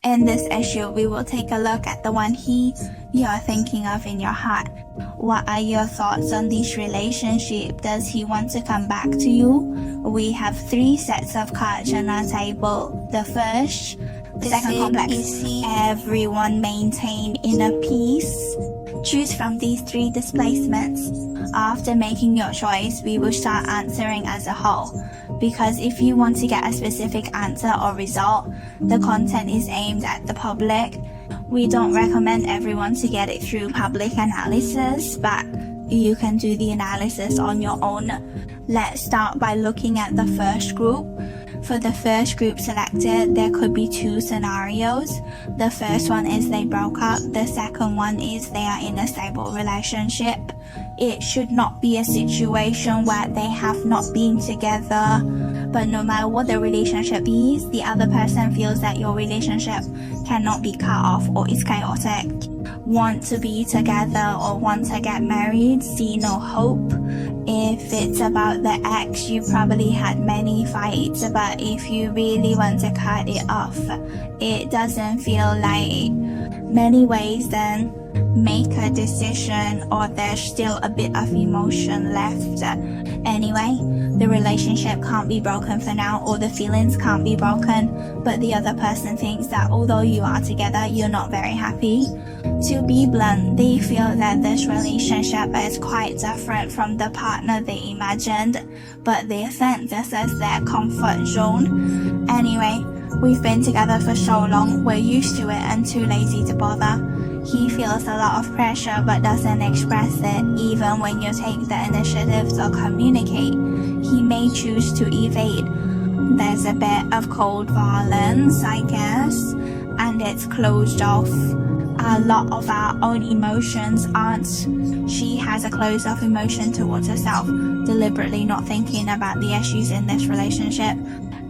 In this issue, we will take a look at the one you're thinking of in your heart. What are your thoughts on this relationship? Does he want to come back to you? We have 3 sets of cards on our table. The first, the second complex, everyone maintain inner peace. Choose from these 3 displacements. After making your choice, we will start answering as a whole. Because if you want to get a specific answer or result, the content is aimed at the public. We don't recommend everyone to get it through public analysis, but you can do the analysis on your own. Let's start by looking at the first group. For the first group selected, there could be 2 scenarios. The first one is they broke up. The second one is they are in a stable relationship. It should not be a situation where they have not been together. But no matter what the relationship is, the other person feels that your relationship cannot be cut off or is chaotic. Want to be together or want to get married, see no hope. If it's about the ex, you probably had many fights, but if you really want to cut it off, it doesn't feel like many ways, then make a decision, or there's still a bit of emotion left. Anyway, the relationship can't be broken for now, or the feelings can't be broken, but the other person thinks that although you are together, you're not very happy. To be blunt, they feel that this relationship is quite different from the partner they imagined, but they think this is their comfort zone. Anyway, we've been together for so long, we're used to it and too lazy to bother. He feels a lot of pressure but doesn't express it even when you take the initiative to communicate. He may choose to evade. There's a bit of cold violence, I guess, and it's closed off. A lot of our own emotions aren't. She has a closed off emotion towards herself, deliberately not thinking about the issues in this relationship.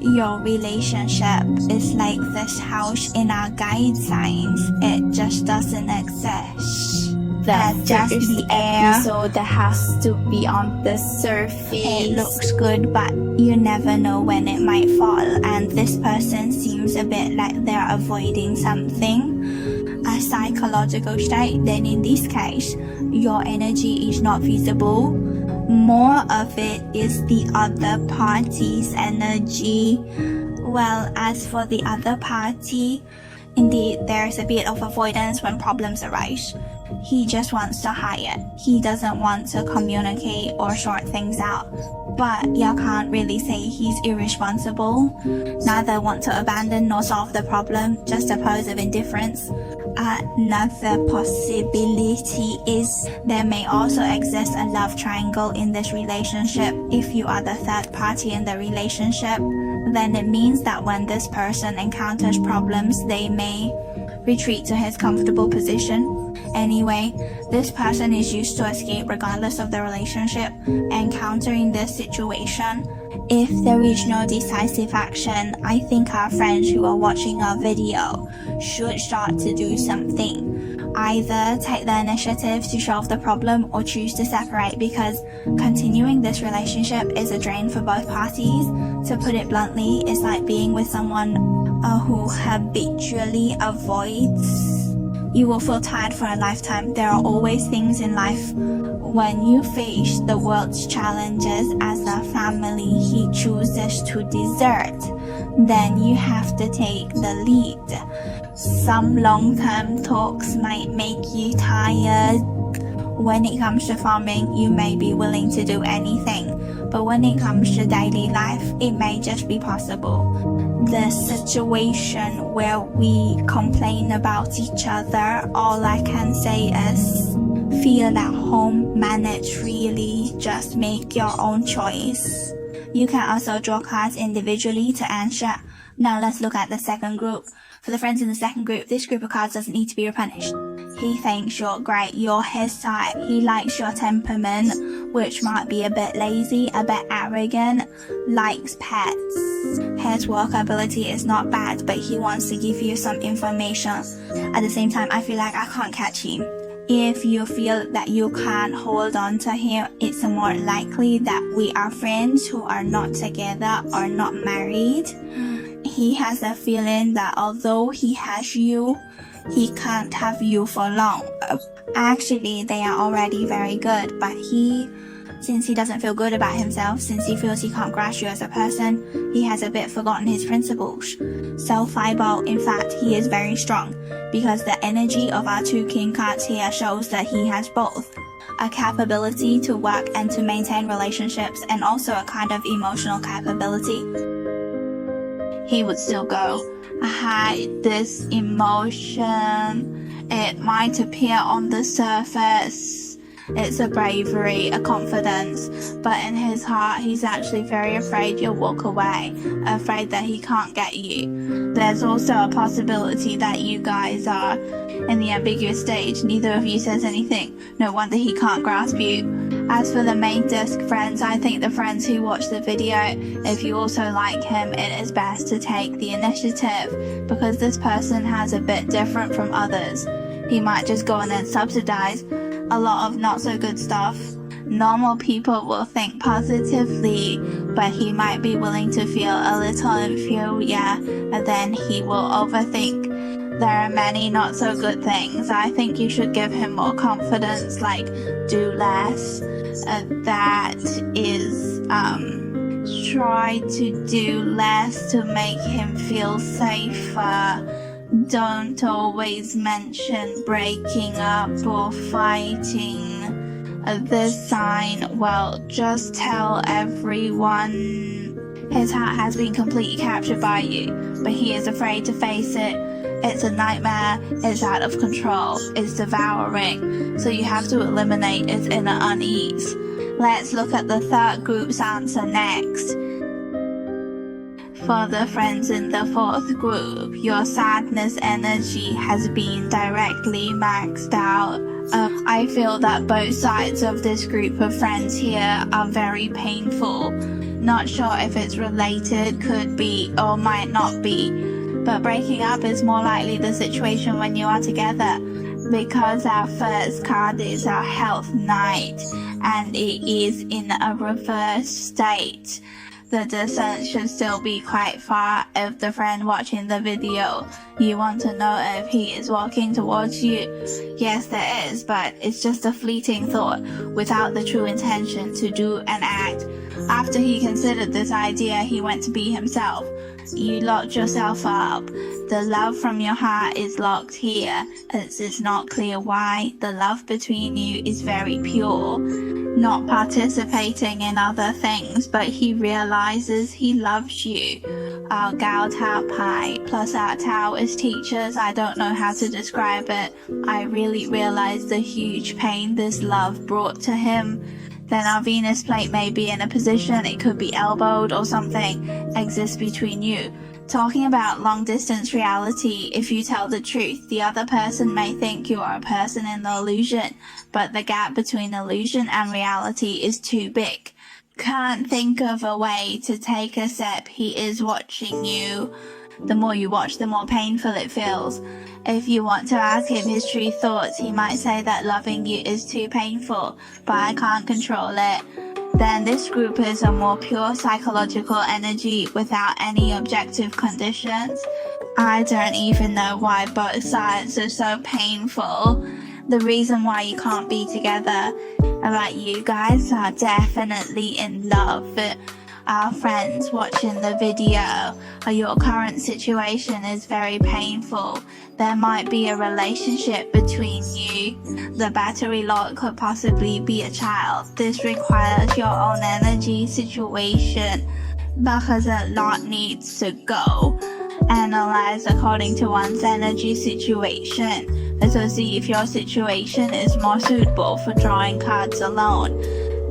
Your relationship is like this house in our guide signs. It just doesn't exist. That's just the air, so that has to be on the surface. It looks good, but you never know when it might fall, and this person seems a bit like they're avoiding something, a psychological state. Then in this case, your energy is not visible. More of it is the other party's energy. Well, as for the other party, indeed, there's a bit of avoidance when problems arise. He just wants to hide. He doesn't want to communicate or sort things out. But you can't really say he's irresponsible. Neither want to abandon nor solve the problem, just a pose of indifference. Another possibility is there may also exist a love triangle in this relationship. If you are the third party in the relationship, then it means that when this person encounters problems, they may retreat to his comfortable position. Anyway, this person is used to escape regardless of the relationship. Encountering this situation, if there is no decisive action, I think our friends who are watching our video should start to do something. Either take the initiative to solve the problem or choose to separate, because continuing this relationship is a drain for both parties. To put it bluntly, it's like being with someone who habitually avoids. You will feel tired for a lifetime. There are always things in life. When you face the world's challenges as a family he chooses to desert, then you have to take the lead. Some long-term talks might make you tired. When it comes to farming, you may be willing to do anything. But when it comes to daily life, it may just be possible. The situation where we complain about each other, all I can say is feel at home, manage freely, just make your own choice. You can also draw cards individually to answer. Now let's look at the second group. For the friends in the second group, this group of cards doesn't need to be replenished. He thinks you're great, you're his type, he likes your temperament, which might be a bit lazy, a bit arrogant, likes pets. His work ability is not bad, but he wants to give you some information. At the same time, I feel like I can't catch him. If you feel that you can't hold on to him, it's more likely that we are friends who are not together or not married. he has a feeling that although he has you, he can't have you for long. Actually, they are already very good, but since he doesn't feel good about himself, since he feels he can't grasp you as a person, he has a bit forgotten his principles. So Fireball, in fact, he is very strong, because the energy of our two king cards here shows that he has both. A capability to work and to maintain relationships, and also a kind of emotional capability. He would still go, hide this emotion. It might appear on the surface. It's a bravery, a confidence, but in his heart, he's actually very afraid you'll walk away, afraid that he can't get you. There's also a possibility that you guys are in the ambiguous stage. Neither of you says anything. No wonder he can't grasp you. As for the main disc friends, I think the friends who watch the video, if you also like him, it is best to take the initiative, because this person has a bit different from others. He might just go and then subsidize a lot of not so good stuff. Normal people will think positively, but he might be willing to feel a little inferior, and then he will overthink. There are many not so good things. I think you should give him more confidence, like do less. That is, try to do less to make him feel safer. Don't always mention breaking up or fighting. This sign, well, just tell everyone. His heart has been completely captured by you, but he is afraid to face it. It's a nightmare, it's out of control, it's devouring, so you have to eliminate its inner unease. Let's look at the third group's answer next. For the friends in the fourth group, your sadness energy has been directly maxed out. I feel that both sides of this group of friends here are very painful. Not sure if it's related, could be, or might not be. But breaking up is more likely the situation when you are together, because our first card is our health knight, and it is in a reverse state. The descent should still be quite far. If the friend watching the video, you want to know if he is walking towards you. Yes, there is, but it's just a fleeting thought without the true intention to do and act. After he considered this idea, he went to be himself. You locked yourself up. The love from your heart is locked here. It's not clear why. The love between you is very pure. Not participating in other things, but he realizes he loves you. Our Gao Tao Pai plus our Taoist teachers, I don't know how to describe it. I really realized the huge pain this love brought to him. Then our Venus plate may be in a position, it could be elbowed or something, exists between you. Talking about long distance reality, if you tell the truth, the other person may think you are a person in the illusion, but the gap between illusion and reality is too big. Can't think of a way to take a step, he is watching you. The more you watch, the more painful it feels. If you want to ask him his true thoughts, he might say that loving you is too painful, but I can't control it. Then this group is a more pure psychological energy without any objective conditions. I don't even know why both sides are so painful. The reason why you can't be together, like you guys are definitely in love. Our friends watching the video, your current situation is very painful. There might be a relationship between you. The battery lock could possibly be a child. This requires your own energy situation, because a lot needs to go. Analyze according to one's energy situation, so see if your situation is more suitable for drawing cards alone.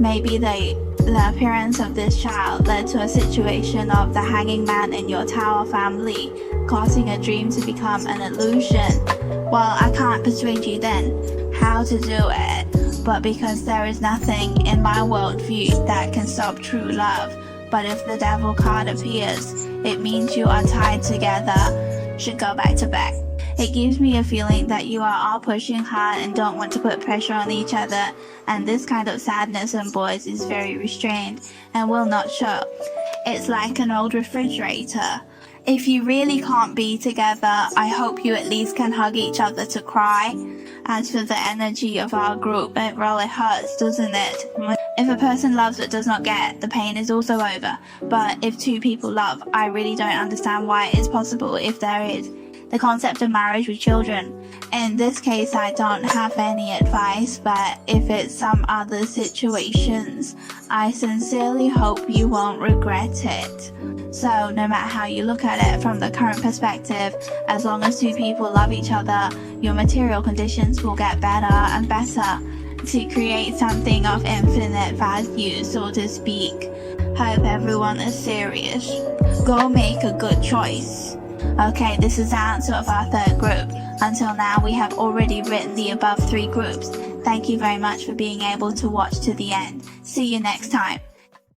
Maybe the appearance of this child led to a situation of the hanging man in your tower family, causing a dream to become an illusion. Well, I can't persuade you then how to do it, but because there is nothing in my worldview that can stop true love. But if the devil card appears, it means you are tied together, should go back to back. It gives me a feeling that you are all pushing hard and don't want to put pressure on each other, and this kind of sadness in boys is very restrained and will not show. It's like an old refrigerator. If you really can't be together, I hope you at least can hug each other to cry. As for the energy of our group, it really hurts, doesn't it? If a person loves but does not get, the pain is also over. But if two people love, I really don't understand why it is possible if there is. The concept of marriage with children. In this case, I don't have any advice, but if it's some other situations, I sincerely hope you won't regret it. So no matter how you look at it from the current perspective, as long as two people love each other, your material conditions will get better and better to create something of infinite value, so to speak. Hope everyone is serious. Go make a good choice. Okay, this is the answer of our third group. Until now, we have already written the above 3 groups. Thank you very much for being able to watch to the end. See you next time.